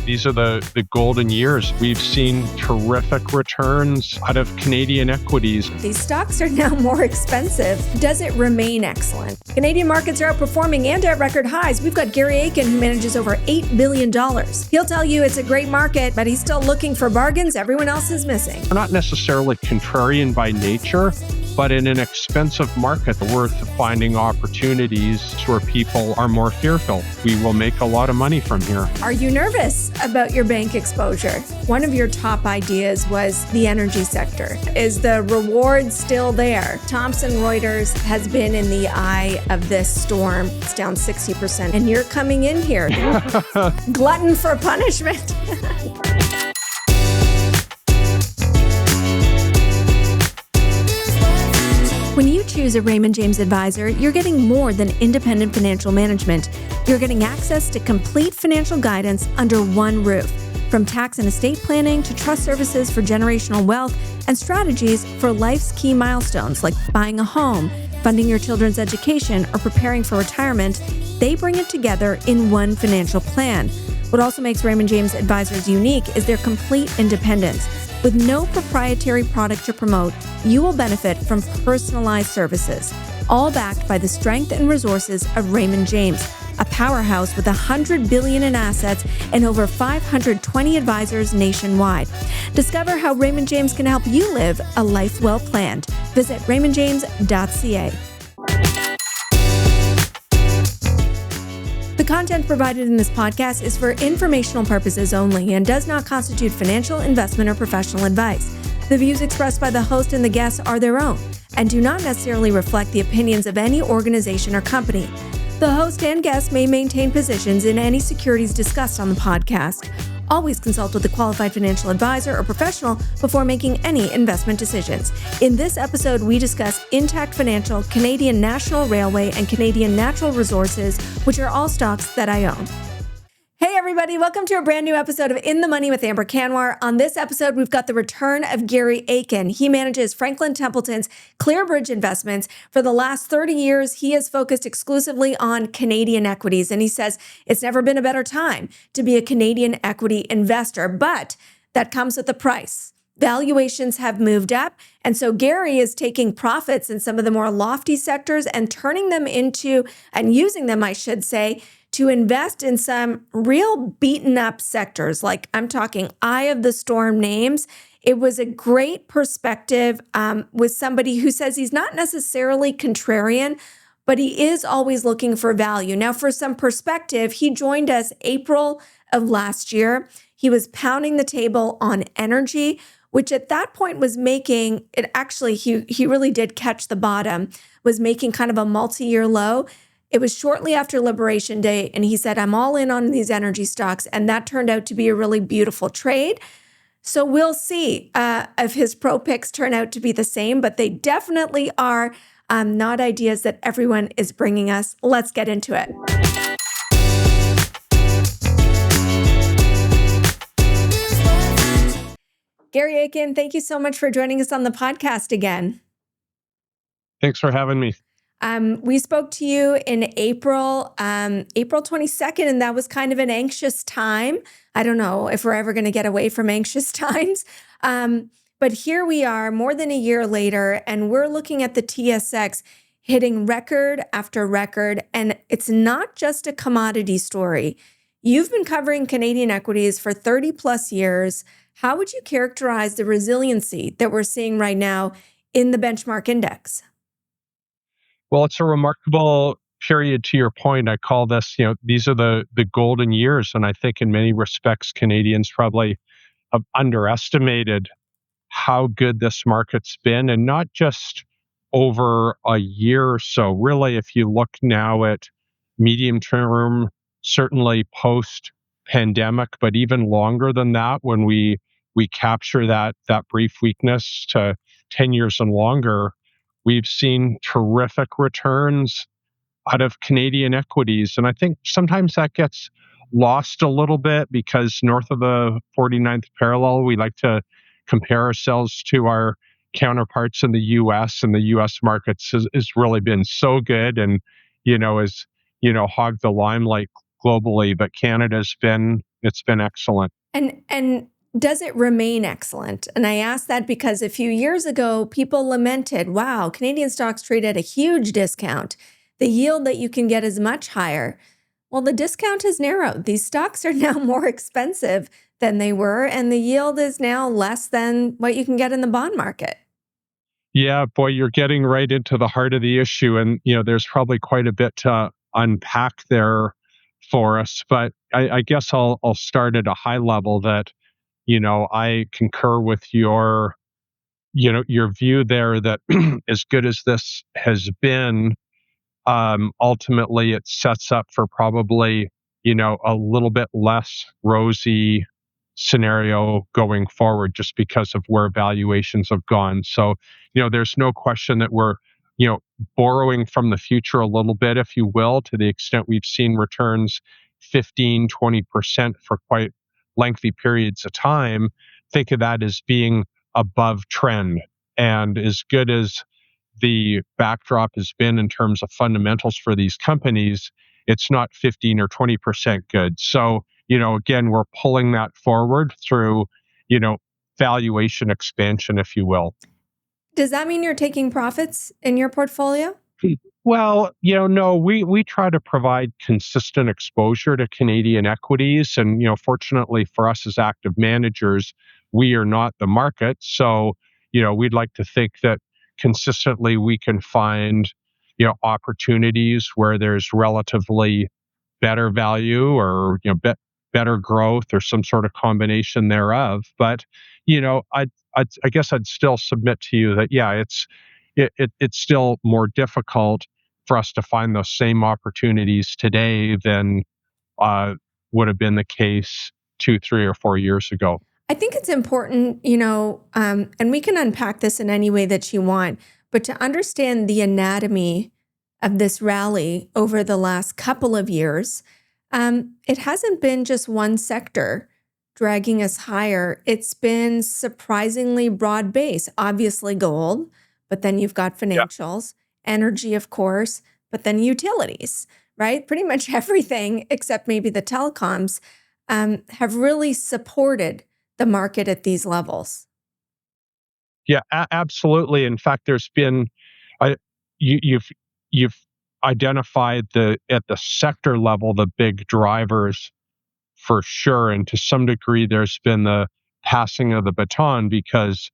these are the golden years. We've seen terrific returns out of Canadian equities. These stocks are now more expensive. Does it remain excellent? Canadian markets are outperforming and at record highs. We've got Garey Aitken, who manages over $8 billion. He'll tell you it's a great market, but he's still looking for bargains everyone else is missing. We're not necessarily contrarian by nature, but in an expensive market, we're finding opportunities where people are more fearful. We will make a lot of money from here. Are you nervous about your bank exposure? One of your top ideas was the energy sector. Is the reward still there? Thomson Reuters has been in the eye of this storm. It's down 60%. And you're coming in here. Glutton for punishment. When you choose a Raymond James advisor, you're getting more than independent financial management. You're getting access to complete financial guidance under one roof. From tax and estate planning to trust services for generational wealth and strategies for life's key milestones like buying a home, funding your children's education, or preparing for retirement, they bring it together in one financial plan. What also makes Raymond James advisors unique is their complete independence. With no proprietary product to promote, you will benefit from personalized services, all backed by the strength and resources of Raymond James, a powerhouse with $100 billion in assets and over 520 advisors nationwide. Discover how Raymond James can help you live a life well planned. Visit raymondjames.ca. The content provided in this podcast is for informational purposes only and does not constitute financial, investment, or professional advice. The views expressed by the host and the guests are their own and do not necessarily reflect the opinions of any organization or company. The host and guests may maintain positions in any securities discussed on the podcast. Always consult with a qualified financial advisor or professional before making any investment decisions. In this episode, we discuss Intact Financial, Canadian National Railway, and Canadian Natural Resources, which are all stocks that I own. Hey everybody, welcome to a brand new episode of In the Money with Amber Kanwar. On this episode, we've got the return of Garey Aitken. He manages Franklin Templeton's ClearBridge investments. For the last 30 years, he has focused exclusively on Canadian equities, and he says it's never been a better time to be a Canadian equity investor, but that comes with a price. Valuations have moved up, and so Garey is taking profits in some of the more lofty sectors and turning them into, and using them, I should say, to invest in some real beaten up sectors, like I'm talking eye of the storm names. It was a great perspective with somebody who says he's not necessarily contrarian, but he is always looking for value. Now, for some perspective, he joined us April of last year. He was pounding the table on energy, which at that point was making it actually, he really did catch the bottom, was making kind of a multi-year low. It was shortly after Liberation Day, and he said, I'm all in on these energy stocks, and that turned out to be a really beautiful trade. So we'll see if his pro picks turn out to be the same, but they definitely are not ideas that everyone is bringing us. Let's get into it. Garey Aitken, thank you so much for joining us on the podcast again. Thanks for having me. We spoke to you in April 22nd, and that was kind of an anxious time. I don't know if we're ever going to get away from anxious times. But here we are more than a year later, and we're looking at the TSX hitting record after record. And it's not just a commodity story. You've been covering Canadian equities for 30 plus years. How would you characterize the resiliency that we're seeing right now in the benchmark index? Well, it's a remarkable period to your point. I call this, these are the golden years. And I think in many respects, Canadians probably have underestimated how good this market's been, and not just over a year or so. Really, if you look now at medium term, certainly post pandemic, but even longer than that, when we capture that brief weakness to 10 years and longer, we've seen terrific returns out of Canadian equities. And I think sometimes that gets lost a little bit because north of the 49th parallel, we like to compare ourselves to our counterparts in the US, and the US markets has really been so good and, has, hogged the limelight globally, but it's been excellent. And does it remain excellent? And I ask that because a few years ago, people lamented, wow, Canadian stocks trade at a huge discount. The yield that you can get is much higher. Well, the discount has narrowed. These stocks are now more expensive than they were, and the yield is now less than what you can get in the bond market. Yeah, boy, you're getting right into the heart of the issue. And, there's probably quite a bit to unpack there for us. But I guess I'll start at a high level that, I concur with your view there that as good as this has been, ultimately it sets up for probably, a little bit less rosy scenario going forward just because of where valuations have gone. So, there's no question that we're, you know, borrowing from the future a little bit, if you will, to the extent we've seen returns 15, 20% for quite lengthy periods of time. Think of that as being above trend. And as good as the backdrop has been in terms of fundamentals for these companies, it's not 15 or 20% good. So, again, we're pulling that forward through, you know, valuation expansion, if you will. Does that mean you're taking profits in your portfolio? Well, no, we try to provide consistent exposure to Canadian equities. And, fortunately for us as active managers, we are not the market. So, we'd like to think that consistently we can find, opportunities where there's relatively better value or, better growth or some sort of combination thereof. But, I guess I'd still submit to you that, yeah, it's still more difficult for us to find those same opportunities today than uh, would have been the case 2, 3, or 4 years ago. I think it's important, and we can unpack this in any way that you want, but to understand the anatomy of this rally over the last couple of years, it hasn't been just one sector dragging us higher. It's been surprisingly broad based. Obviously, gold, but then you've got Yeah. financials, energy, of course, but then utilities, right? Pretty much everything except maybe the telecoms have really supported the market at these levels. Yeah, absolutely. In fact, there's been, I, you've identified at the sector level the big drivers for sure. And to some degree, there's been the passing of the baton because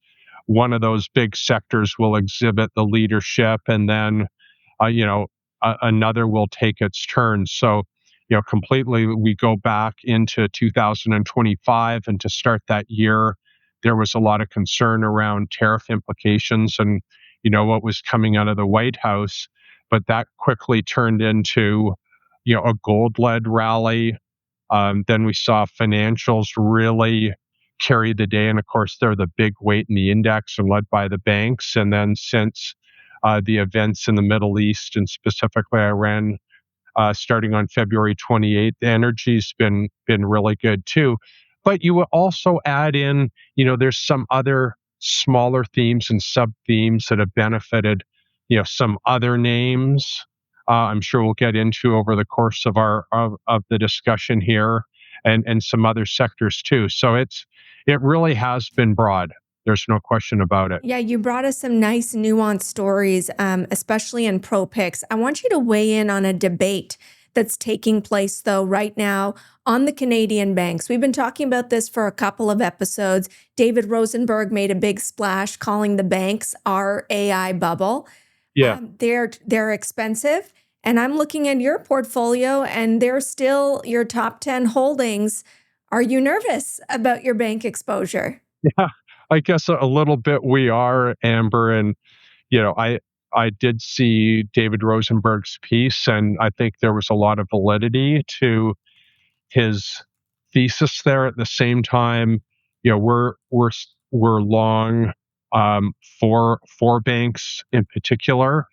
one of those big sectors will exhibit the leadership, and then you know, another will take its turn. So, completely, we go back into 2025, and to start that year, there was a lot of concern around tariff implications and, what was coming out of the White House. But that quickly turned into, a gold led rally. Then we saw financials really carry the day. And of course, they're the big weight in the index and led by the banks. And then since the events in the Middle East and specifically Iran, starting on February 28th, the energy's been really good too. But you will also add in, there's some other smaller themes and sub themes that have benefited, some other names. I'm sure we'll get into over the course of of the discussion here, and some other sectors too. So it really has been broad. There's no question about it. Yeah, you brought us some nice nuanced stories, especially in pro picks. I want you to weigh in on a debate that's taking place, though, right now on the Canadian banks. We've been talking about this for a couple of episodes. David Rosenberg made a big splash calling the banks our AI bubble. Yeah. They're expensive, and I'm looking at your portfolio, and they're still your top 10 holdings. Are you nervous about your bank exposure? Yeah, I guess a little bit we are, Amber, and you know, I I did see David Rosenberg's piece, and I think there was a lot of validity to his thesis there. At the same time, we're long for banks in particular.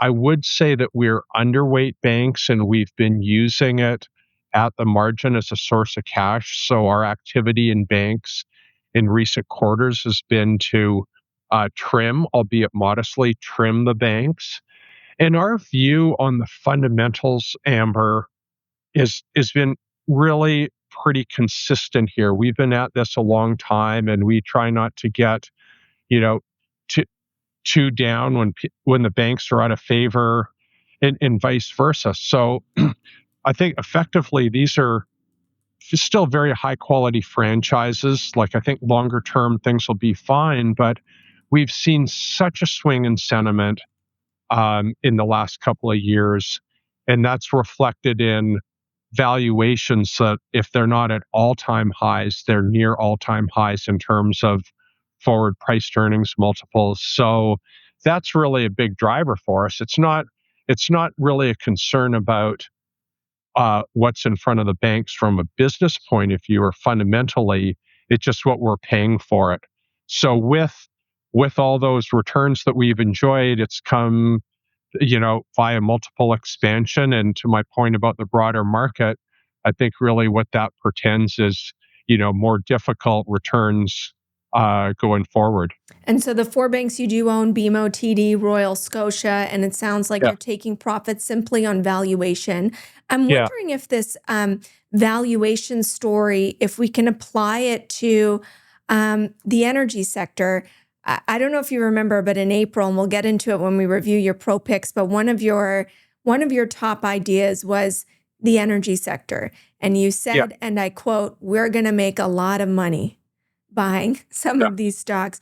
I would say that we're underweight banks, and we've been using it at the margin as a source of cash. So our activity in banks in recent quarters has been to trim, albeit modestly, trim the banks. And our view on the fundamentals, Amber, has been really pretty consistent here. We've been at this a long time, and we try not to get, you know, too too down when the banks are out of favor, and vice versa. So I think effectively these are still very high quality franchises. Like, I think longer term things will be fine, but we've seen such a swing in sentiment in the last couple of years, and that's reflected in valuations that, if they're not at all-time highs, they're near all-time highs in terms of forward priced earnings multiples. So that's really a big driver for us. It's not really a concern about what's in front of the banks from a business point of view, or fundamentally, it's just what we're paying for it. So with all those returns that we've enjoyed, it's come, via multiple expansion. And to my point about the broader market, I think really what that portends is, more difficult returns going forward. And so the four banks you do own, BMO, TD, Royal Scotia, and it sounds like Yeah, you're taking profits simply on valuation. I'm yeah, wondering if this valuation story, if we can apply it to the energy sector. I don't know if you remember, but in April, and we'll get into it when we review your pro picks, but one of your top ideas was the energy sector. And you yeah, said, and I quote, "We're going to make a lot of money buying some yeah, of these stocks."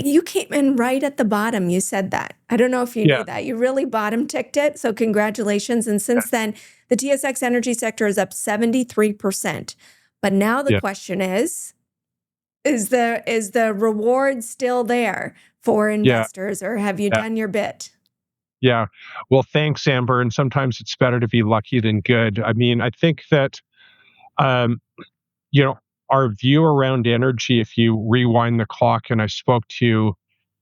You came in right at the bottom. You said that. I don't know if you knew yeah, that. You really bottom ticked it. So congratulations. And yeah, since then, the TSX energy sector is up 73%. But now the yeah, question is the reward still there for yeah, investors, or have you yeah. done your bit? Yeah. Well, thanks, Amber. And sometimes it's better to be lucky than good. I mean, I think that, um, you know, our view around energy, if you rewind the clock, and I spoke to you,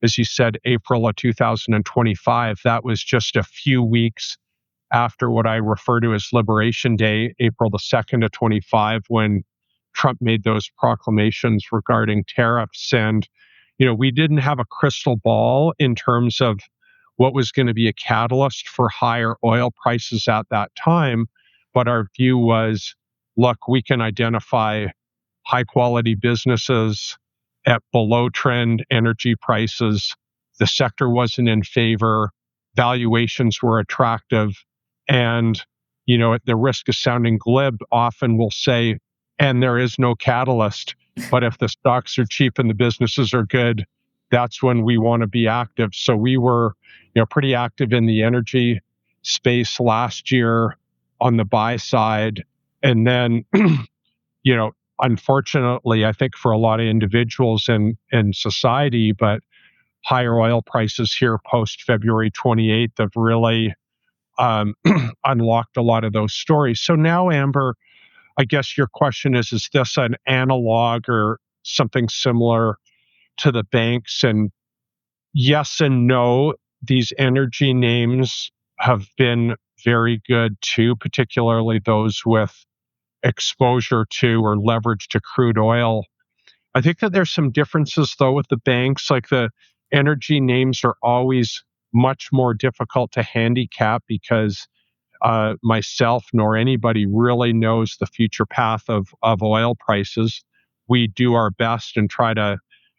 as you said, April of 2025, that was just a few weeks after what I refer to as Liberation Day, April the 2nd of 25, when Trump made those proclamations regarding tariffs. And, we didn't have a crystal ball in terms of what was going to be a catalyst for higher oil prices at that time. But our view was, look, we can identify high quality businesses at below trend energy prices. The sector wasn't in favor. Valuations were attractive. And, at the risk of sounding glib, often we'll say, and there is no catalyst. But if the stocks are cheap and the businesses are good, that's when we want to be active. So we were, pretty active in the energy space last year on the buy side. And then, you know, unfortunately, I think for a lot of individuals in society, but higher oil prices here post February 28th have really unlocked a lot of those stories. So now, Amber, I guess your question is this an analog or something similar to the banks? And yes and no. These energy names have been very good too, particularly those with exposure to or leverage to crude oil. I think that there's some differences though with the banks. Like, the energy names are always much more difficult to handicap because myself nor anybody really knows the future path of oil prices. We do our best and try to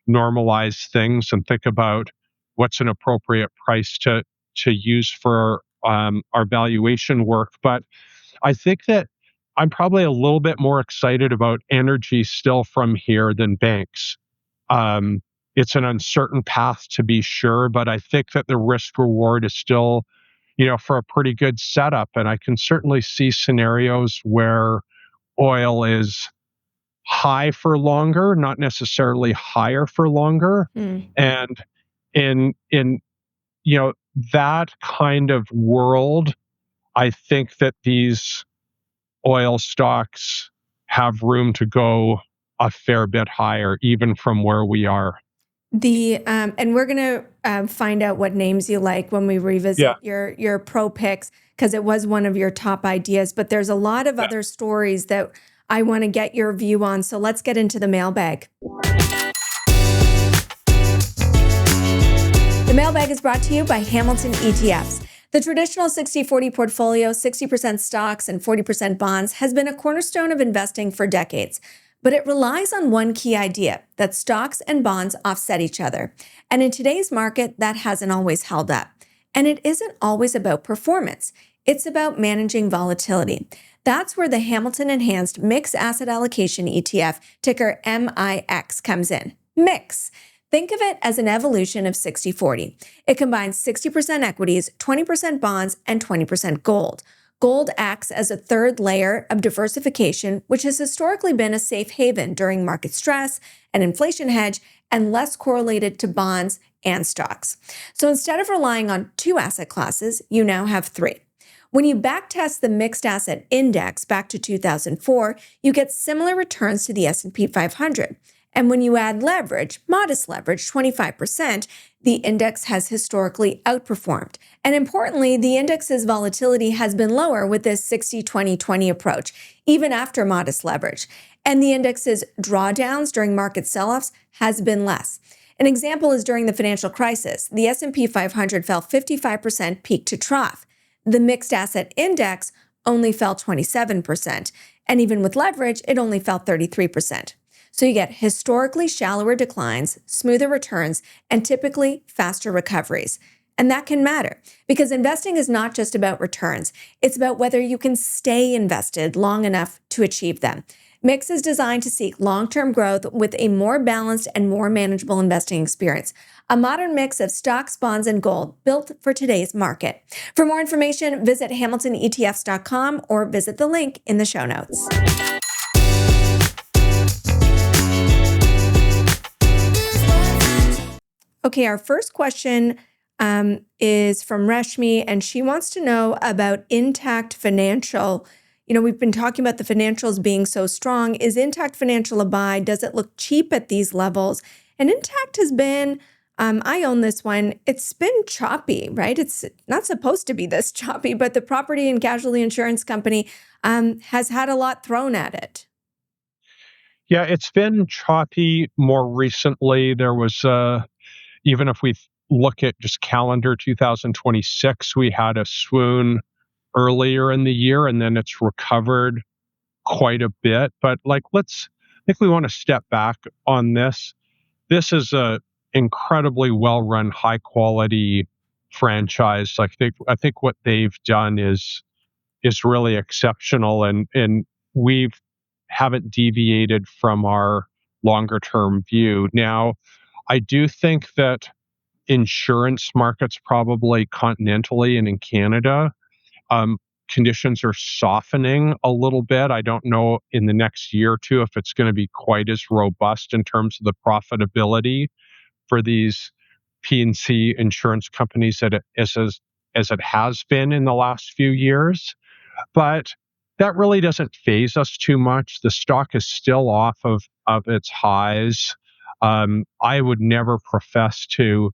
normalize things and think about what's an appropriate price to use for our valuation work. But I think that I'm probably a little bit more excited about energy still from here than banks. Um, it's an uncertain path to be sure, but I think that the risk reward is still, for a pretty good setup. And I can certainly see scenarios where oil is high for longer, not necessarily higher for longer. Hmm. And in that kind of world, I think that these oil stocks have room to go a fair bit higher, even from where we are. And we're gonna find out what names you like when we Yeah, revisit your pro picks, because it was one of your top ideas. But there's a lot of yeah. other stories that I want to get your view on. So let's get into the mailbag. The mailbag is brought to you by Hamilton ETFs. The traditional 60-40 portfolio, 60% stocks and 40% bonds, has been a cornerstone of investing for decades. But it relies on one key idea, that stocks and bonds offset each other. And in today's market, that hasn't always held up. And it isn't always about performance. It's about managing volatility. That's where the Hamilton Enhanced Mixed Asset Allocation ETF, ticker MIX, comes in. MIX. Think of it as an evolution of 60-40. It combines 60% equities, 20% bonds, and 20% gold. Gold acts as a third layer of diversification, which has historically been a safe haven during market stress, an inflation hedge, and less correlated to bonds and stocks. So instead of relying on two asset classes, you now have three. When you backtest the mixed asset index back to 2004, you get similar returns to the S&P 500. And when you add leverage, modest leverage, 25%, the index has historically outperformed. And importantly, the index's volatility has been lower with this 60-20-20 approach, even after modest leverage. And the index's drawdowns during market sell-offs has been less. An example is during the financial crisis. The S&P 500 fell 55% peak to trough. The mixed asset index only fell 27%. And even with leverage, it only fell 33%. So you get historically shallower declines, smoother returns, and typically faster recoveries. And that can matter because investing is not just about returns. It's about whether you can stay invested long enough to achieve them. Mix is designed to seek long-term growth with a more balanced and more manageable investing experience. A modern mix of stocks, bonds, and gold built for today's market. For more information, visit hamiltonetfs.com or visit the link in the show notes. Okay, our first question is from Reshmi, and she wants to know about Intact Financial. You know, we've been talking about the financials being so strong. Is Intact Financial a buy? Does it look cheap at these levels? And Intact has been, I own this one, it's been choppy, right? It's not supposed to be this choppy, but the property and casualty insurance company has had a lot thrown at it. Yeah, it's been choppy more recently. There was even if we look at just calendar 2026, we had a swoon earlier in the year, and then it's recovered quite a bit. But I think we want to step back on this. This is a incredibly well-run, high-quality franchise. I think what they've done is really exceptional, and we haven't deviated from our longer-term view. Now, I do think that insurance markets, probably continentally and in Canada, conditions are softening a little bit. I don't know in the next year or two if it's going to be quite as robust in terms of the profitability for these P&C insurance companies as it has been in the last few years. But that really doesn't faze us too much. The stock is still off of its highs. I would never profess to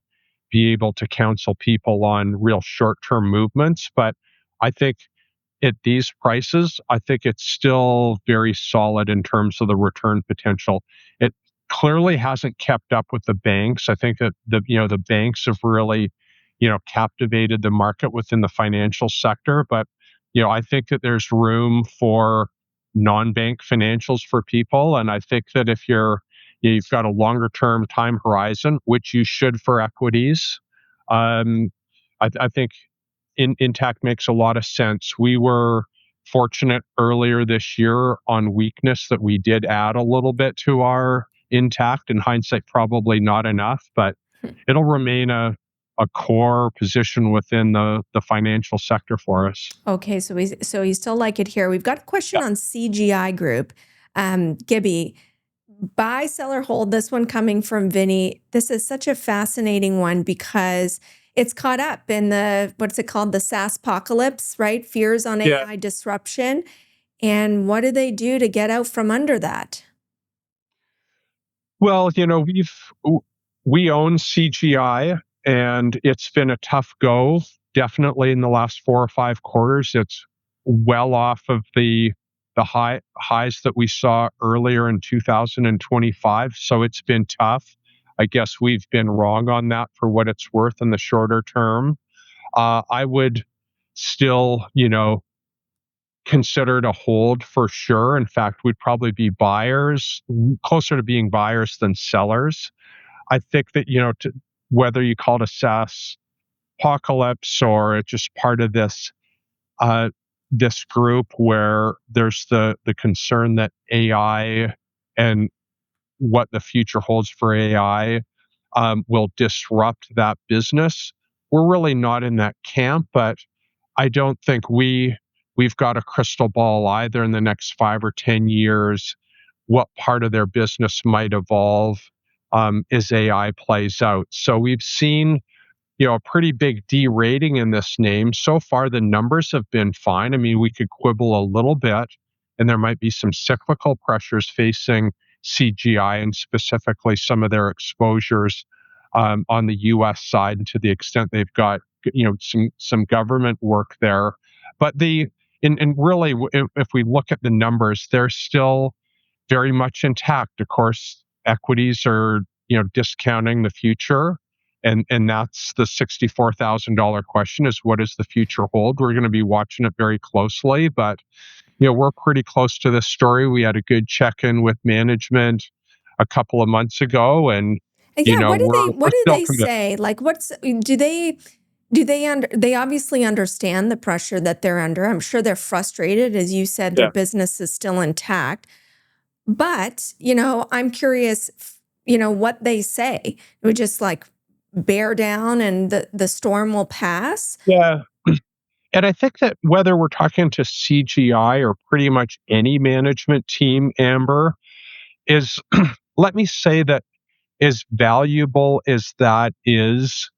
be able to counsel people on real short-term movements, but I think at these prices, I think it's still very solid in terms of the return potential. It clearly hasn't kept up with the banks. I think that the banks have really, captivated the market within the financial sector, but I think that there's room for non-bank financials for people, and I think that if you've got a longer term time horizon, which you should for equities, I think Intact makes a lot of sense. We were fortunate earlier this year on weakness that we did add a little bit to our Intact. In hindsight, probably not enough, but it'll remain a core position within the financial sector for us. Okay, so you still like it here. We've got a question on CGI Group, GIB.A. Buy, sell, or hold. This one coming from Vinny. This is such a fascinating one because it's caught up in what's it called? The SaaS apocalypse, right? Fears on AI disruption. And what do they do to get out from under that? Well, we own CGI, and it's been a tough go. Definitely in the last 4 or 5 quarters, it's well off of the highs that we saw earlier in 2025. So it's been tough. I guess we've been wrong on that for what it's worth in the shorter term. I would still, considered a hold for sure. In fact, we'd probably be buyers, closer to being buyers than sellers. I think that, whether you call it a SaaS apocalypse or it's just part of uh, this group where there's the concern that AI and what the future holds for AI will disrupt that business. We're really not in that camp, but I don't think we've got a crystal ball either in the next 5 or 10 years what part of their business might evolve as AI plays out. So we've seen a pretty big derating in this name. So far, the numbers have been fine. I mean, we could quibble a little bit, and there might be some cyclical pressures facing CGI and specifically some of their exposures on the U.S. side, and to the extent they've got some government work there. But and really, if we look at the numbers, they're still very much intact. Of course, equities are discounting the future, and that's the $64,000 question: is what does the future hold? We're going to be watching it very closely, but we're pretty close to this story. We had a good check-in with management a couple of months ago, and Yeah, we're what do still they committed. say? Like, they obviously understand the pressure that they're under. I'm sure they're frustrated. As you said, their Yeah. business is still intact. But, I'm curious, what they say. It would just like bear down and the storm will pass. Yeah. And I think that whether we're talking to CGI or pretty much any management team, Amber, is let me say that as valuable as that is,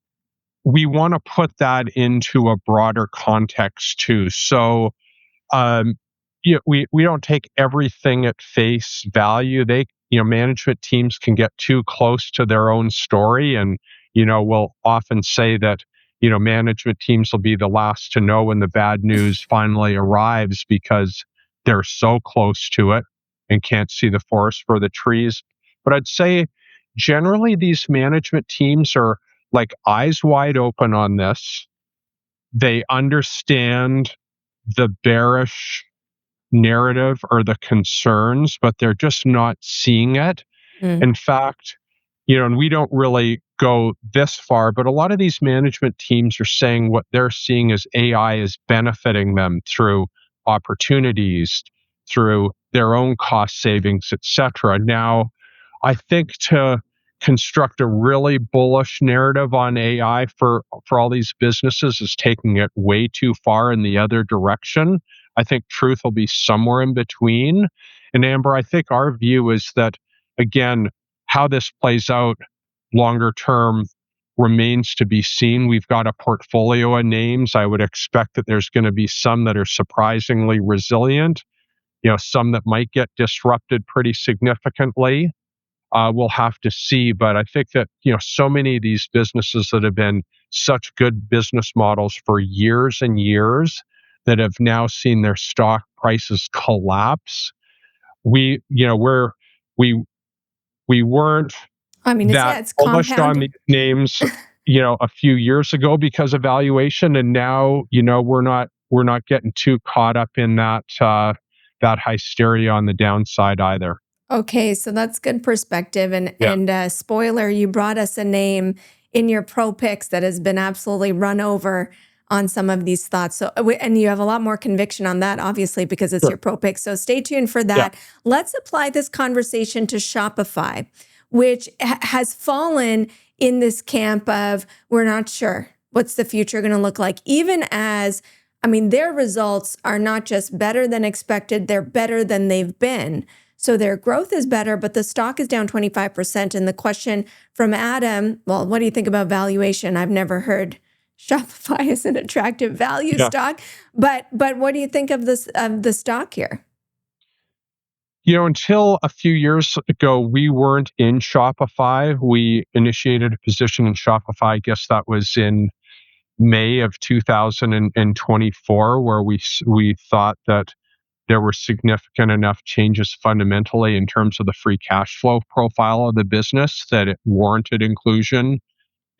we want to put that into a broader context too. So um, we don't take everything at face value. Management teams can get too close to their own story, and we'll often say that management teams will be the last to know when the bad news finally arrives because they're so close to it and can't see the forest for the trees. But I'd say generally these management teams are like eyes wide open on this. They understand the bearish narrative or the concerns, but they're just not seeing it. Mm. In fact, and we don't really go this far, but a lot of these management teams are saying what they're seeing is AI is benefiting them through opportunities, through their own cost savings, etc. Now, I think to construct a really bullish narrative on AI for all these businesses is taking it way too far in the other direction. I think truth will be somewhere in between. And Amber, I think our view is that, again, how this plays out longer term remains to be seen. We've got a portfolio of names. I would expect that there's going to be some that are surprisingly resilient, some that might get disrupted pretty significantly. We'll have to see. But I think that, so many of these businesses that have been such good business models for years and years that have now seen their stock prices collapse. We, you know, we're, we weren't I mean, that it's bullish on these compounding. names, a few years ago because of valuation. And now, we're not getting too caught up in that hysteria on the downside either. Okay, so that's good perspective. And Yeah. spoiler, you brought us a name in your pro picks that has been absolutely run over on some of these thoughts. So, and you have a lot more conviction on that, obviously, because it's Sure. your pro pick. So stay tuned for Yeah. that. Let's apply this conversation to Shopify, which has fallen in this camp of we're not sure what's the future going to look like, even as I mean, their results are not just better than expected, they're better than they've been. So their growth is better, but the stock is down 25%. And the question from Adam, well, what do you think about valuation? I've never heard Shopify is an attractive value Yeah. stock, but what do you think of the stock here? Until a few years ago, we weren't in Shopify. We initiated a position in Shopify. I guess that was in May of 2024, where we thought that there were significant enough changes fundamentally in terms of the free cash flow profile of the business that it warranted inclusion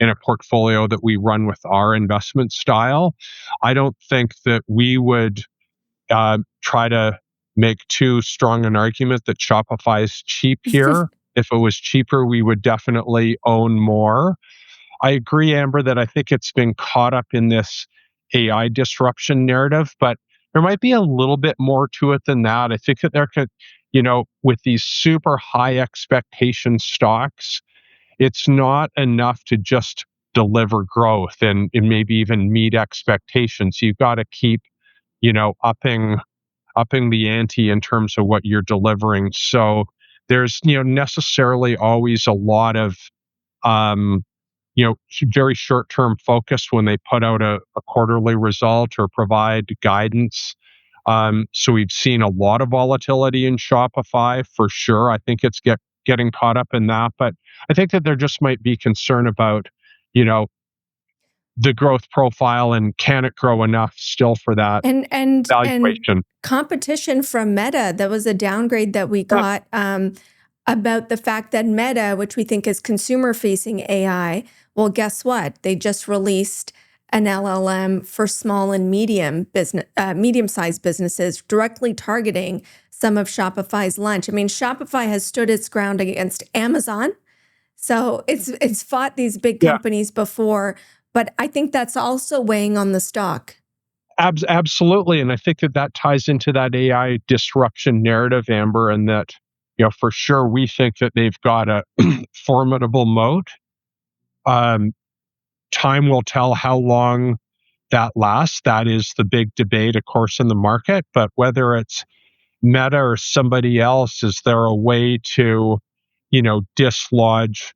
in a portfolio that we run with our investment style. I don't think that we would try to make too strong an argument that Shopify is cheap here. If it was cheaper, we would definitely own more. I agree, Amber, that I think it's been caught up in this AI disruption narrative, but there might be a little bit more to it than that. I think that there could, with these super high expectation stocks, it's not enough to just deliver growth and maybe even meet expectations. You've got to keep, upping the ante in terms of what you're delivering. So there's, necessarily always a lot of, um, very short-term focus when they put out a quarterly result or provide guidance. So we've seen a lot of volatility in Shopify for sure. I think it's getting caught up in that, but I think that there just might be concern about, you know, the growth profile and can it grow enough still for that and valuation. competition from Meta. That was a downgrade that we got about the fact that Meta, which we think is consumer-facing AI, well, guess what? They just released an LLM for small and medium-sized businesses, directly targeting some of Shopify's lunch. I mean, Shopify has stood its ground against Amazon, so it's fought these big companies before. But I think that's also weighing on the stock. Absolutely. And I think that ties into that AI disruption narrative, Amber, and that, for sure, we think that they've got a formidable moat. Time will tell how long that lasts. That is the big debate, of course, in the market. But whether it's Meta or somebody else, is there a way to, dislodge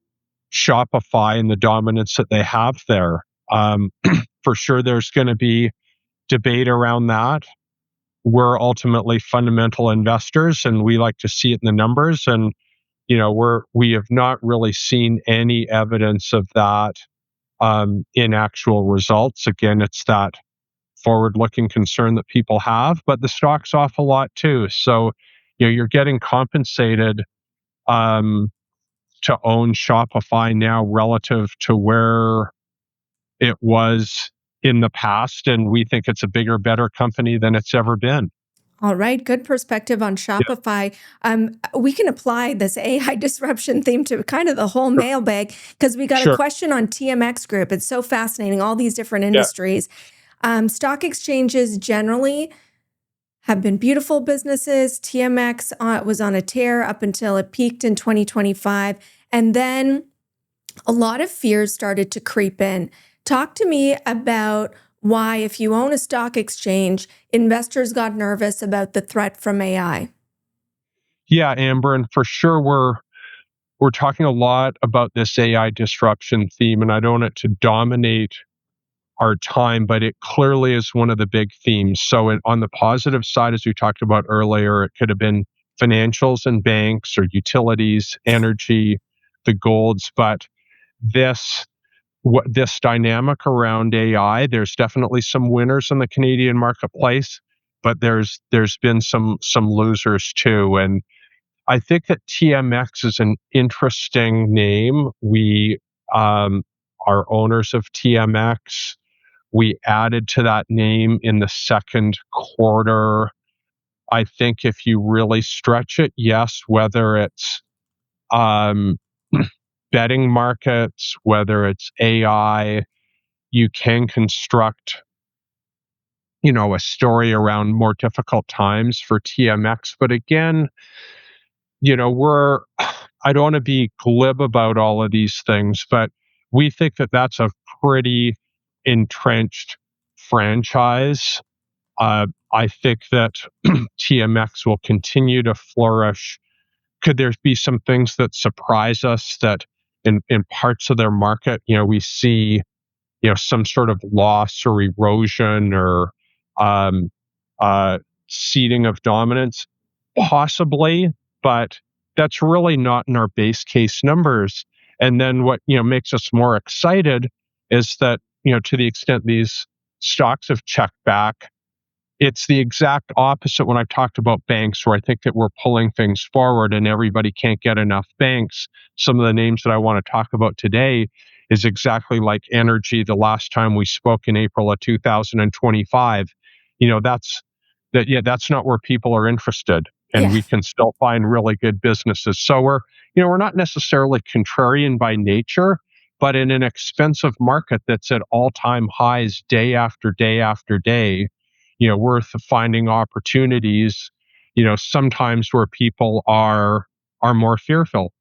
Shopify and the dominance that they have there? For sure, there's going to be debate around that. We're ultimately fundamental investors, and we like to see it in the numbers. And we have not really seen any evidence of that in actual results. Again, it's that forward-looking concern that people have, but the stock's off a lot too. So, you're getting compensated to own Shopify now relative to where it was in the past, and we think it's a bigger, better company than it's ever been. All right, good perspective on Shopify. We can apply this AI disruption theme to kind of the whole mailbag, because we got a question on TMX Group. It's so fascinating, all these different industries. Stock exchanges generally have been beautiful businesses. TMX was on a tear up until it peaked in 2025. And then a lot of fears started to creep in. Talk to me about why, if you own a stock exchange, investors got nervous about the threat from AI. Yeah, Amber, and for sure we're talking a lot about this AI disruption theme, and I don't want it to dominate our time, but it clearly is one of the big themes. So on the positive side, as we talked about earlier, it could have been financials and banks or utilities, energy, the golds, but this dynamic around AI, there's definitely some winners in the Canadian marketplace, but there's been some losers too. And I think that TMX is an interesting name. We are owners of TMX. We added to that name in the second quarter. I think if you really stretch it, yes, whether it's betting markets, whether it's AI, you can construct, a story around more difficult times for TMX. But again, I don't want to be glib about all of these things, but we think that that's a pretty entrenched franchise. I think that TMX will continue to flourish. Could there be some things that surprise us that in parts of their market, we see, some sort of loss or erosion or um, ceding of dominance? Possibly, but that's really not in our base case numbers. And then what, makes us more excited is that, to the extent these stocks have checked back, it's the exact opposite when I talked about banks, where I think that we're pulling things forward and everybody can't get enough banks. Some of the names that I want to talk about today, is exactly like energy. The last time we spoke in April of 2025, that's not where people are interested, and Yeah. we can still find really good businesses. So we're not necessarily contrarian by nature, but in an expensive market that's at all-time highs day after day after day, we're finding opportunities, sometimes where people are more fearful.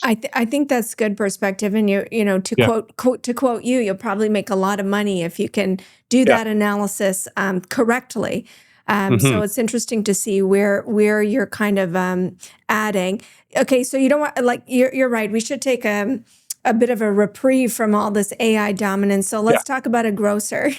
I think that's good perspective, and to Yeah. quote you, you'll probably make a lot of money if you can do Yeah. that analysis correctly. Hmm. So it's interesting to see where you're kind of adding. Okay, so you don't want, like, you're right. We should take a bit of a reprieve from all this AI dominance. So Yeah. let's talk about a grocer.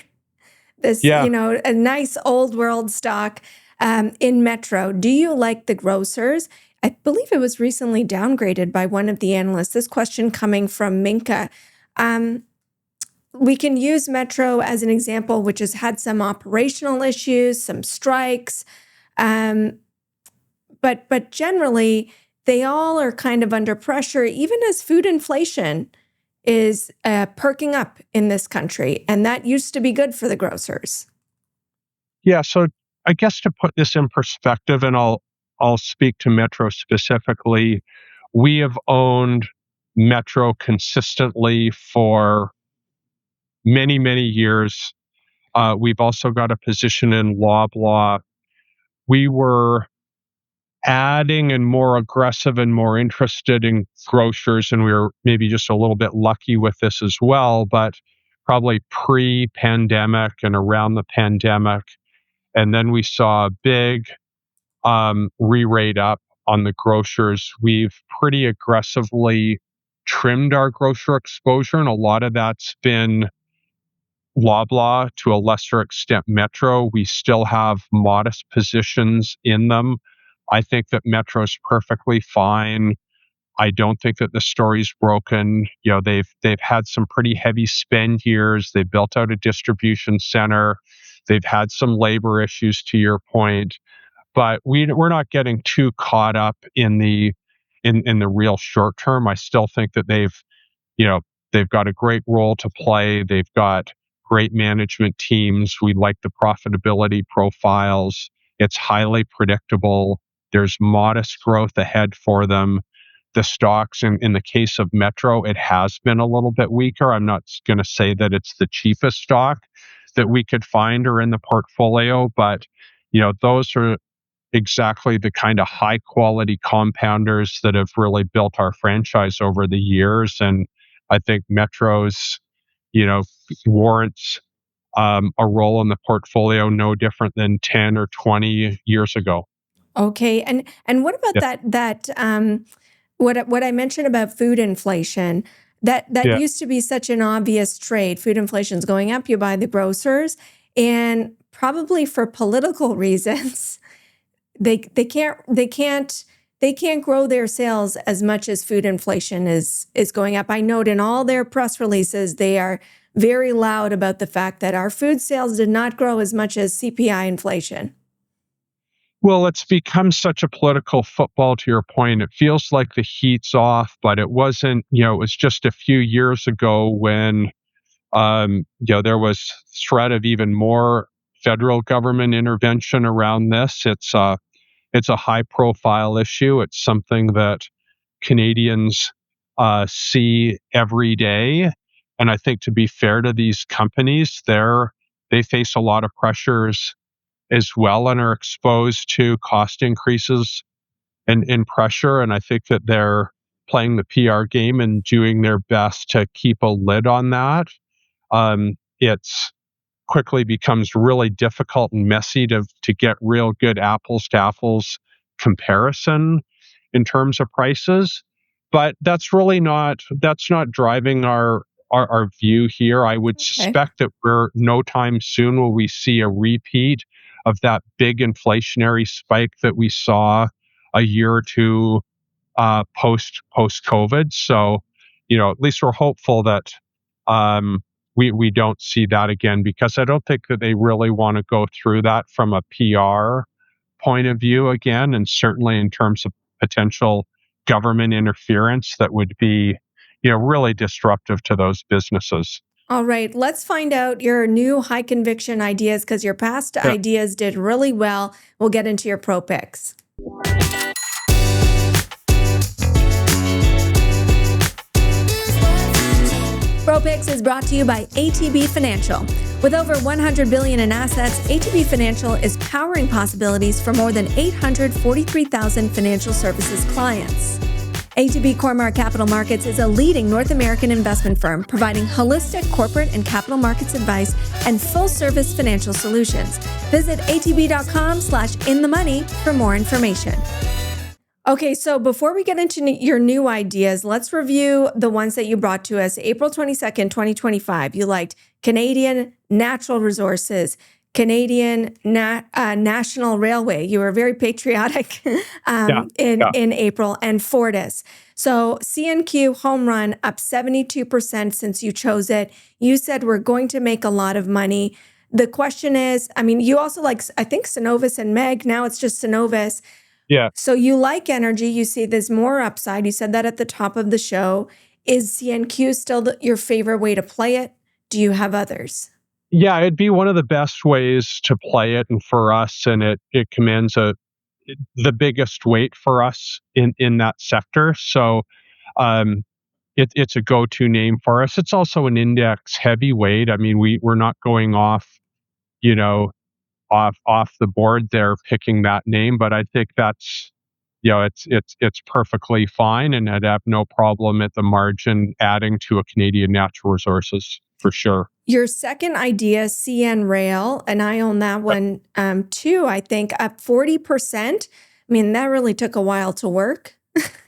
This, Yeah. a nice old world stock in Metro. Do you like the grocers? I believe it was recently downgraded by one of the analysts. This question coming from Minka. Um, we can use Metro as an example, which has had some operational issues, some strikes, um, but generally they all are kind of under pressure, even as food inflation is perking up in this country, and that used to be good for the grocers. Yeah. So I guess to put this in perspective, and I'll speak to Metro specifically. We have owned Metro consistently for many, many years. We've also got a position in Loblaw. We were adding and more aggressive and more interested in grocers, and we were maybe just a little bit lucky with this as well, but probably pre-pandemic and around the pandemic. And then we saw a big re-rate up on the grocers. We've pretty aggressively trimmed our grocer exposure, and a lot of that's been Loblaw, to a lesser extent Metro. We still have modest positions in them. I think that Metro's perfectly fine. I don't think that the story's broken. They've had some pretty heavy spend years. They've built out a distribution center. They've had some labor issues, to your point, but we're not getting too caught up in the real short term. I still think that you know, they've got a great role to play. They've got great management teams. We like the profitability profiles. It's highly predictable. There's modest growth ahead for them. The stocks, in the case of Metro, it has been a little bit weaker. I'm not going to say that it's the cheapest stock that we could find or in the portfolio, but those are exactly the kind of high quality compounders that have really built our franchise over the years. And I think Metro's, you know, warrants a role in the portfolio no different than 10 or 20 years ago. Okay, and what about Yeah. what I mentioned about food inflation? That Yeah. used to be such an obvious trade. Food inflation's going up, you buy the grocers, and probably for political reasons, they can't grow their sales as much as food inflation is going up. I note in all their press releases, they are very loud about the fact that our food sales did not grow as much as CPI inflation. Well, it's become such a political football, to your point. It feels like the heat's off, but it wasn't, it was just a few years ago when, there was threat of even more federal government intervention around this. It's a high profile issue. It's something that Canadians see every day. And I think, to be fair to these companies, they face a lot of pressures as well and are exposed to cost increases and pressure. And I think that they're playing the PR game and doing their best to keep a lid on that. It's quickly becomes really difficult and messy to get real good apples to apples comparison in terms of prices. But that's not driving our view here. I would Okay. suspect that we're no time soon will we see a repeat of that big inflationary spike that we saw a year or two post COVID. So, at least we're hopeful that we don't see that again, because I don't think that they really want to go through that from a PR point of view again, and certainly in terms of potential government interference that would be, really disruptive to those businesses. All right, let's find out your new high conviction ideas because your past Yeah. ideas did really well. We'll get into your pro picks. Pro Picks is brought to you by ATB Financial. With over $100 billion in assets, ATB Financial is powering possibilities for more than 843,000 financial services clients. ATB Cormark Capital Markets is a leading North American investment firm providing holistic corporate and capital markets advice and full-service financial solutions. Visit atb.com/inthemoney for more information. Okay, so before we get into your new ideas, let's review the ones that you brought to us. April 22nd, 2025, you liked Canadian Natural Resources, Canadian National Railway. You were very patriotic in April, and Fortis. So CNQ home run up 72% since you chose it. You said we're going to make a lot of money. The question is, I mean, you also like, I think, Cenovus and Meg. Now it's just Cenovus. Yeah. So you like energy. You see there's more upside. You said that at the top of the show. Is CNQ still your favorite way to play it? Do you have others? Yeah, it'd be one of the best ways to play it, and for us, and it commands the biggest weight for us in that sector. So it's a go-to name for us. It's also an index heavyweight. I mean, we're not going off, you know, off the board there picking that name, but I think that's, it's perfectly fine, and I'd have no problem at the margin adding to a Canadian Natural Resources for sure. Your second idea, CN Rail, and I own that one too, I think, up 40%. I mean, that really took a while to work.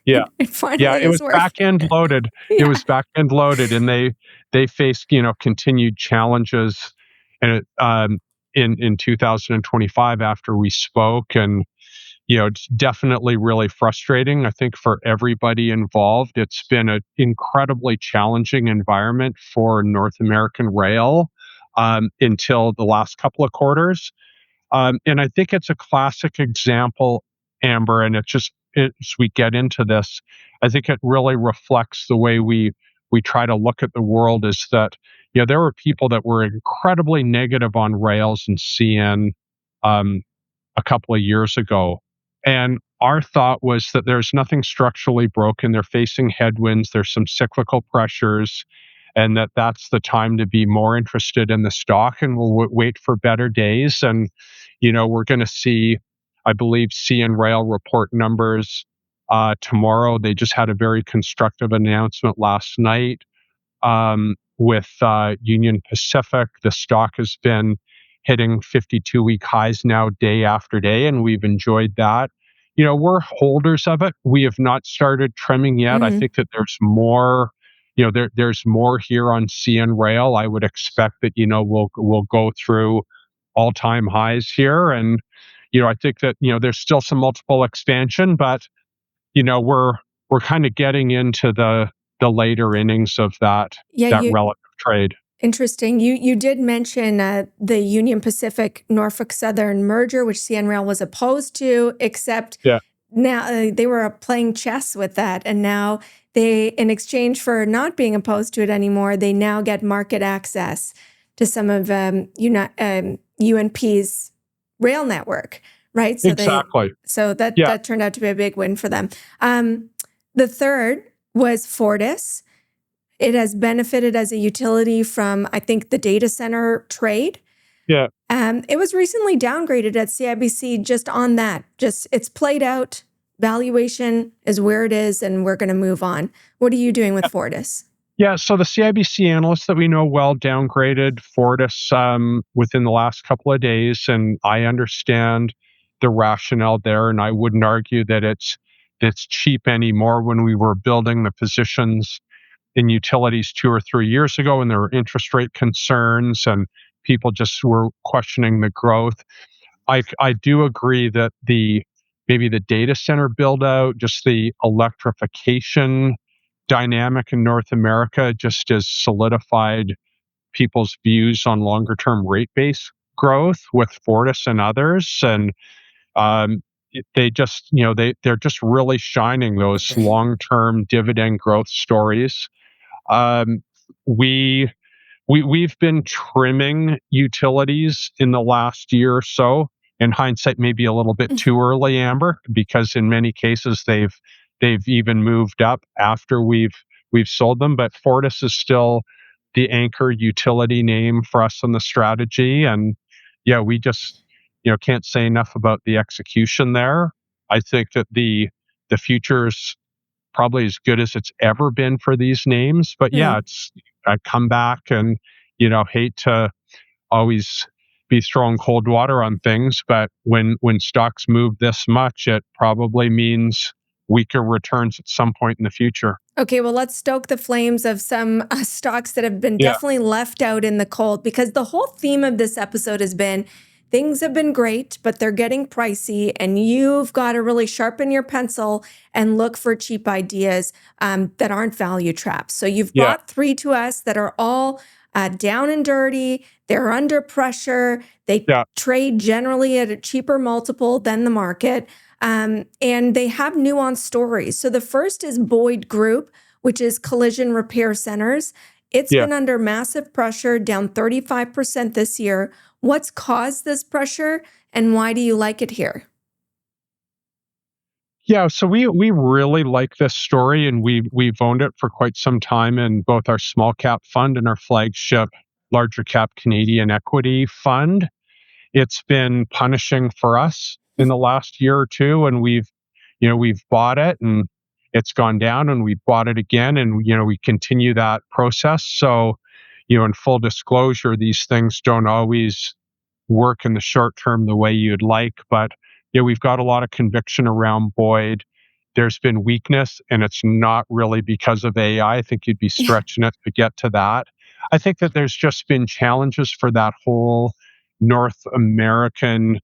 Yeah. It finally It was back end loaded. Yeah. It was back end loaded, and they faced, continued challenges and in 2025 after we spoke, and it's definitely really frustrating, I think, for everybody involved. It's been an incredibly challenging environment for North American rail until the last couple of quarters. And I think it's a classic example, Amber, and as we get into this, I think it really reflects the way we try to look at the world, is that, there were people that were incredibly negative on rails and CN a couple of years ago. And our thought was that there's nothing structurally broken. They're facing headwinds. There's some cyclical pressures, and that's the time to be more interested in the stock, and we'll wait for better days. And, we're going to see, I believe, CN Rail report numbers tomorrow. They just had a very constructive announcement last night with Union Pacific. The stock has been hitting 52-week highs now day after day, and we've enjoyed that. We're holders of it. We have not started trimming yet. I think that there's more, there's more here on CN Rail. I would expect that, we'll go through all-time highs here. And, I think that, there's still some multiple expansion, but, we're kind of getting into the later innings of that relative trade. Interesting. You did mention the Union Pacific Norfolk Southern merger, which CN Rail was opposed to, except now they were playing chess with that. And now in exchange for not being opposed to it anymore, they now get market access to some of UNP's rail network, right? So exactly. That turned out to be a big win for them. The third was Fortis. It has benefited as a utility from, I think, the data center trade. Yeah. It was recently downgraded at CIBC just on that. Just it's played out. Valuation is where it is, and we're going to move on. What are you doing with Fortis? Yeah, so the CIBC analysts that we know well downgraded Fortis within the last couple of days, and I understand the rationale there, and I wouldn't argue that it's cheap anymore. When we were building the positions in utilities 2 or 3 years ago, and there were interest rate concerns and people just were questioning the growth, I do agree that maybe the data center build out, just the electrification dynamic in North America just has solidified people's views on longer term rate base growth with Fortis and others. And they just, they're just really shining those long term dividend growth stories. Um, we we've been trimming utilities in the last year or so. In hindsight, maybe a little bit too early, Amber, because in many cases they've even moved up after we've sold them. But Fortis is still the anchor utility name for us in the strategy, and yeah, we just can't say enough about the execution there. I think that the future's probably as good as it's ever been for these names. But yeah, Hmm. it's I come back and hate to always be throwing cold water on things, but when stocks move this much, it probably means weaker returns at some point in the future. Okay, well, let's stoke the flames of some stocks that have been Yeah, definitely left out in the cold, because the whole theme of this episode has been things have been great, but they're getting pricey, and you've got to really sharpen your pencil and look for cheap ideas that aren't value traps. So you've yeah, brought three to us that are all down and dirty. They're under pressure. They yeah, trade generally at a cheaper multiple than the market. And they have nuanced stories. So the first is Boyd Group, which is collision repair centers. It's yeah. been under massive pressure, down 35% this year. What's caused this pressure, and why do you like it here? Yeah, so we really like this story, and we've owned it for quite some time in both our small cap fund and our flagship larger cap Canadian equity fund. It's been punishing for us in the last year or two, and we've bought it and it's gone down, and we bought it again, and we continue that process. So in full disclosure, these things don't always work in the short term the way you'd like, but we've got a lot of conviction around Boyd. There's been weakness, and it's not really because of AI. I think you'd be Yeah. stretching it to get to that. I think that there's just been challenges for that whole North American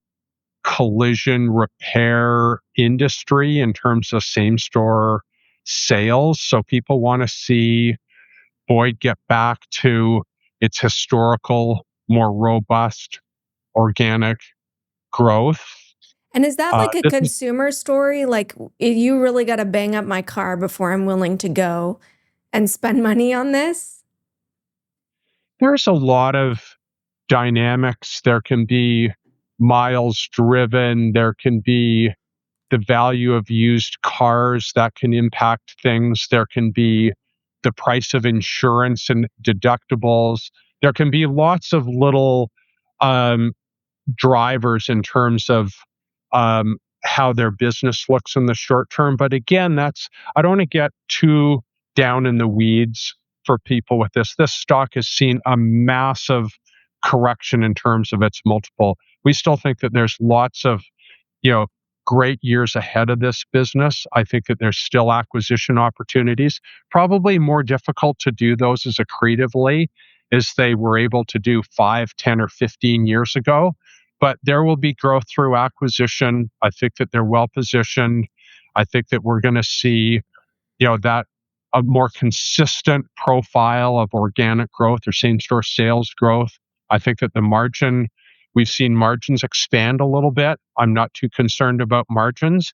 collision repair industry in terms of same store sales. So people want to see Boyd get back to its historical, more robust organic growth. And is that like a This is consumer story? Like, you really got to bang up my car before I'm willing to go and spend money on this? there's a lot of dynamics. There can be miles driven. There can be the value of used cars that can impact things. There can be the price of insurance and deductibles. There can be lots of little um, drivers in terms of how their business looks in the short term. But again, I don't want to get too down in the weeds for people with this. This stock has seen a massive correction in terms of its multiple. We still think that there's lots of you know, great years ahead of this business. I think that there's still acquisition opportunities. Probably more difficult to do those as accretively as they were able to do 5, 10, or 15 years ago. But there will be growth through acquisition. I think that they're well positioned. I think that we're going to see that a more consistent profile of organic growth or same store sales growth. I think that we've seen margins expand a little bit. I'm not too concerned about margins,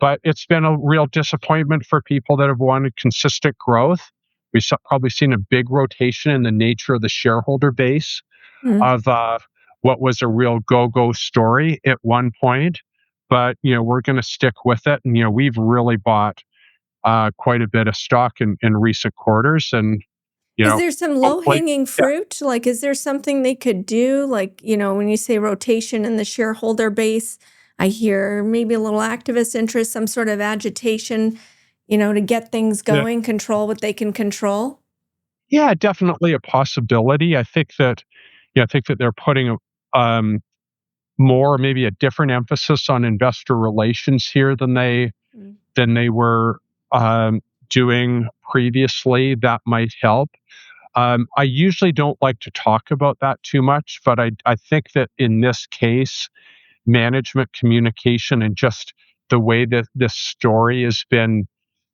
but it's been a real disappointment for people that have wanted consistent growth. Probably seen a big rotation in the nature of the shareholder base Mm. of what was a real go-go story at one point. But we're going to stick with it, and we've really bought quite a bit of stock in recent quarters. And, Is there some low hopefully, hanging yeah, fruit? Like, is there something they could do? Like, when you say rotation in the shareholder base, I hear maybe a little activist interest, some sort of agitation, to get things yeah, going, control what they can control. yeah, definitely a possibility. I think that they're putting um, more, maybe a different emphasis on investor relations here Mm. than they were um, doing previously. That might help. I usually don't like to talk about that too much, but I think that in this case, management communication and just the way that this story has been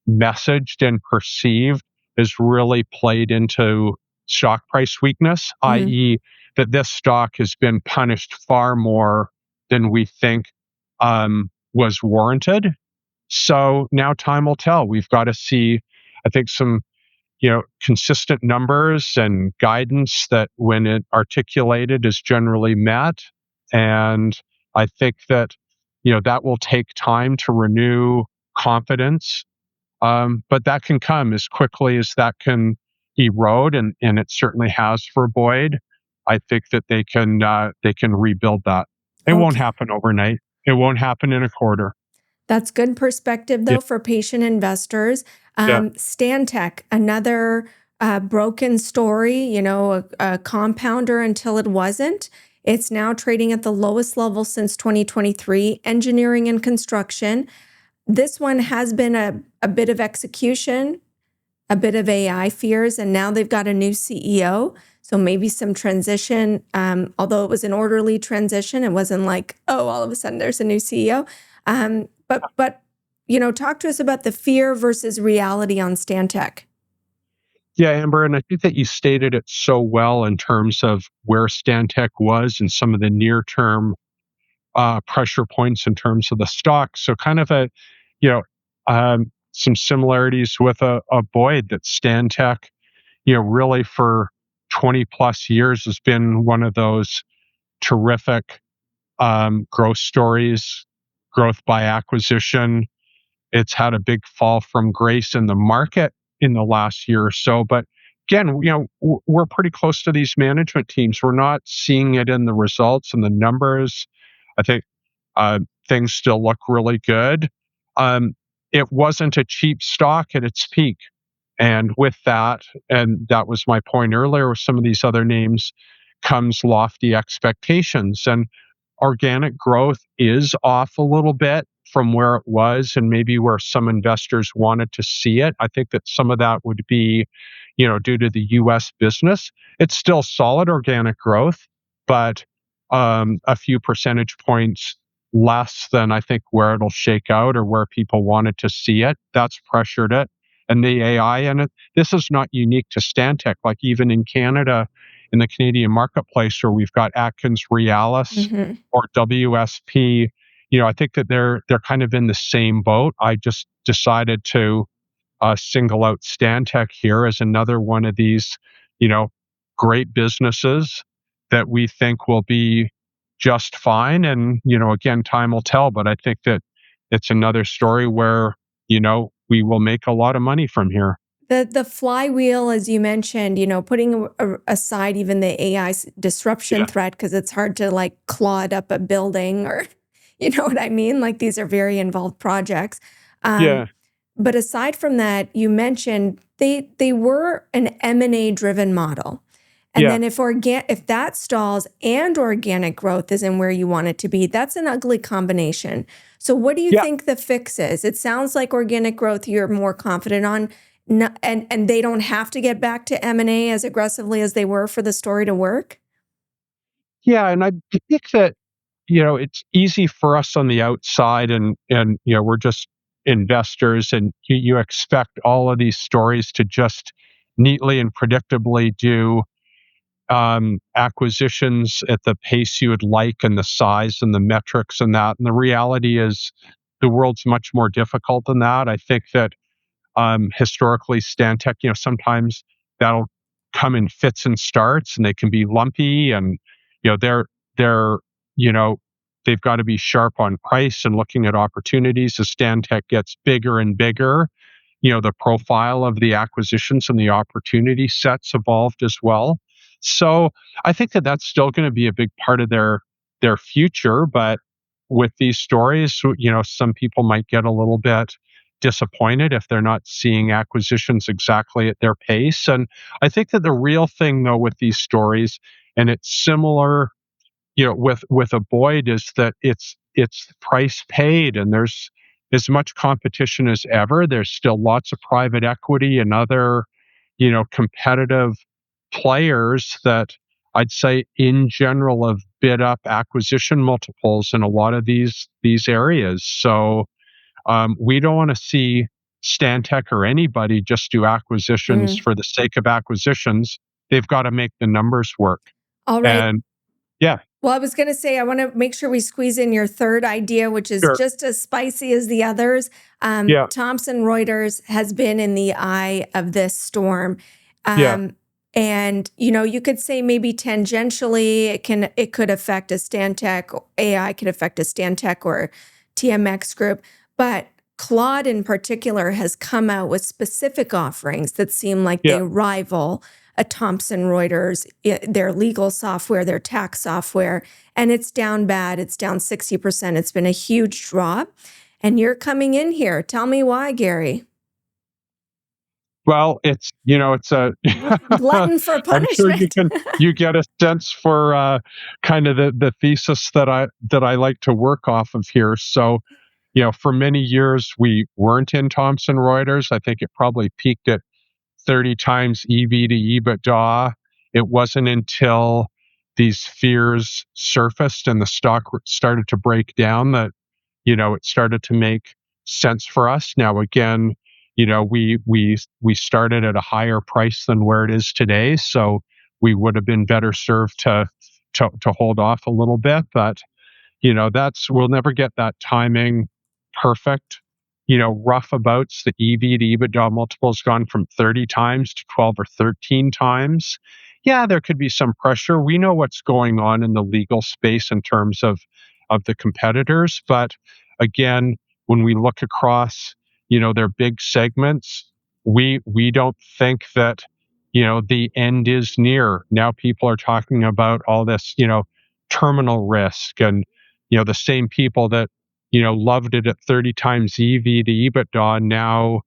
messaged and perceived has really played into stock price weakness, Mhm. i.e., that this stock has been punished far more than we think was warranted. So now time will tell. We've got to see, I think, some consistent numbers and guidance that when it articulated is generally met. And I think that, that will take time to renew confidence. But that can come as quickly as that can erode, and it certainly has for Boyd. I think that they can rebuild that. It won't Okay. happen overnight. It won't happen in a quarter. That's good perspective, Yeah, though, for patient investors. yeah, Stantec, another broken story, a compounder until it wasn't. It's now trading at the lowest level since 2023, engineering and construction. This one has been a bit of execution, a bit of AI fears, and now they've got a new CEO. So maybe some transition, although it was an orderly transition. It wasn't like, oh, all of a sudden there's a new CEO. But talk to us about the fear versus reality on Stantec. yeah, Amber, and I think that you stated it so well in terms of where Stantec was and some of the near-term pressure points in terms of the stock. So kind of you know, some similarities with a Boyd that Stantec, really for 20 plus years has been one of those terrific growth stories, growth by acquisition. It's had a big fall from grace in the market in the last year or so. But again, we're pretty close to these management teams. We're not seeing it in the results and the numbers. I think uh, things still look really good. Um, it wasn't a cheap stock at its peak. And with that, and that was my point earlier with some of these other names, comes lofty expectations. And organic growth is off a little bit from where it was and maybe where some investors wanted to see it. I think that some of that would be, due to the US business. It's still solid organic growth, but a few percentage points less than I think where it'll shake out or where people wanted to see it. That's pressured it. And the AI in it, this is not unique to Stantec. Like even in Canada, in the Canadian marketplace, where we've got Atkins Realis Mm-hmm. or WSP, I think that they're kind of in the same boat. I just decided to single out Stantec here as another one of these, you know, great businesses that we think will be just fine. And, again, time will tell, but I think that it's another story where, we will make a lot of money from here. The flywheel, as you mentioned, putting aside even the AI disruption Yeah. threat, because it's hard to like clod up a building or, you know what I mean? Like these are very involved projects. Um, Yeah. but aside from that, you mentioned they were an M&A driven model. And Yeah. then if that stalls and organic growth isn't where you want it to be, that's an ugly combination. So what do you Yeah. think the fix is? It sounds like organic growth you're more confident on, and they don't have to get back to M&A as aggressively as they were for the story to work? Yeah. And I think that, it's easy for us on the outside and we're just investors and you expect all of these stories to just neatly and predictably do acquisitions at the pace you would like and the size and the metrics and that. And the reality is the world's much more difficult than that. I think that historically Stantec, sometimes that'll come in fits and starts and they can be lumpy and, they're, you know, they've got to be sharp on price and looking at opportunities as Stantec gets bigger and bigger. The profile of the acquisitions and the opportunity sets evolved as well. So I think that that's still going to be a big part of their future. But with these stories, some people might get a little bit disappointed if they're not seeing acquisitions exactly at their pace. And I think that the real thing, though, with these stories, and it's similar, with a Boyd, is that it's price paid, and there's as much competition as ever. There's still lots of private equity and other, competitive players that I'd say in general have bid up acquisition multiples in a lot of these areas. So we don't want to see Stantec or anybody just do acquisitions Mm. for the sake of acquisitions. They've got to make the numbers work. All right. And yeah, Well, I was going to say, I want to make sure we squeeze in your third idea, which is Sure. just as spicy as the others. Yeah. Thomson Reuters has been in the eye of this storm. Yeah. And, you could say maybe tangentially it could affect a Stantec, AI could affect a Stantec or TMX Group. But Claude in particular has come out with specific offerings that seem like Yeah. they rival a Thomson Reuters, their legal software, their tax software, and it's down bad. It's down 60%. It's been a huge drop. And you're coming in here. Tell me why, Garey. Well, it's a Glutton for I'm sure punishment. you get a sense for kind of the thesis that I like to work off of here. So, for many years we weren't in Thomson Reuters. I think it probably peaked at 30 times EV to EBITDA. It wasn't until these fears surfaced and the stock started to break down that, it started to make sense for us. Now, again, we started at a higher price than where it is today, so we would have been better served to hold off a little bit. But we'll never get that timing perfect. Rough abouts, the EV to EBITDA multiple has gone from 30 times to 12 or 13 times. Yeah, there could be some pressure. We know what's going on in the legal space in terms of the competitors. But again, when we look across, their big segments, we don't think that, the end is near. Now people are talking about all this, terminal risk, and the same people that loved it at 30 times EV to EBITDA now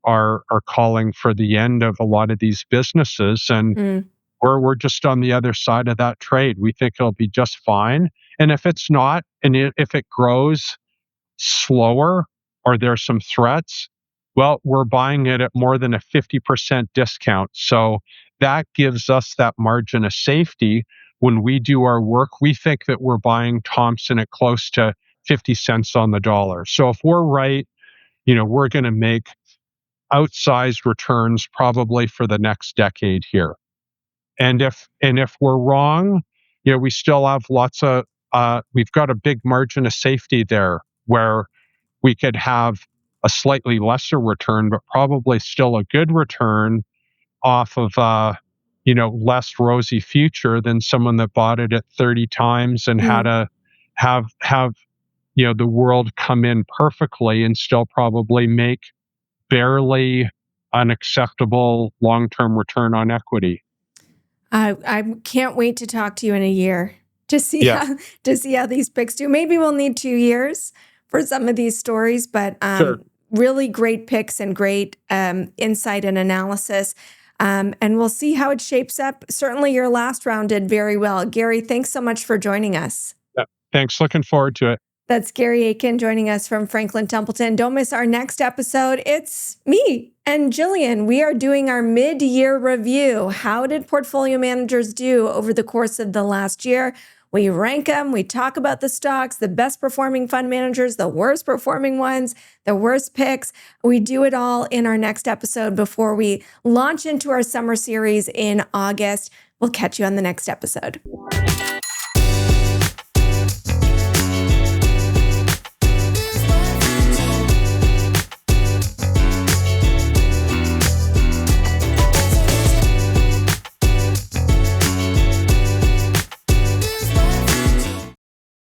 are calling for the end of a lot of these businesses, and we're just on the other side of that trade. We think it'll be just fine, and if it's not, and if it grows slower or there's some threats, well, we're buying it at more than a 50% discount. So that gives us that margin of safety. When we do our work, we think that we're buying Thomson at close to 50 cents on the dollar. So if we're right, we're going to make outsized returns probably for the next decade here. And if we're wrong, we still have we've got a big margin of safety there where we could have a slightly lesser return, but probably still a good return off of less rosy future than someone that bought it at 30 times and had to have the world come in perfectly and still probably make barely unacceptable long-term return on equity. I can't wait to talk to you in a year to see how these picks do. Maybe we'll need 2 years for some of these stories, but Sure. Really great picks and great insight and analysis. And we'll see how it shapes up. Certainly your last round did very well. Garey, thanks so much for joining us. Yeah, thanks. Looking forward to it. That's Garey Aitken joining us from Franklin Templeton. Don't miss our next episode. It's me and Jillian. We are doing our mid-year review. How did portfolio managers do over the course of the last year? We rank them. We talk about the stocks, the best performing fund managers, the worst performing ones, the worst picks. We do it all in our next episode before we launch into our summer series in August. We'll catch you on the next episode.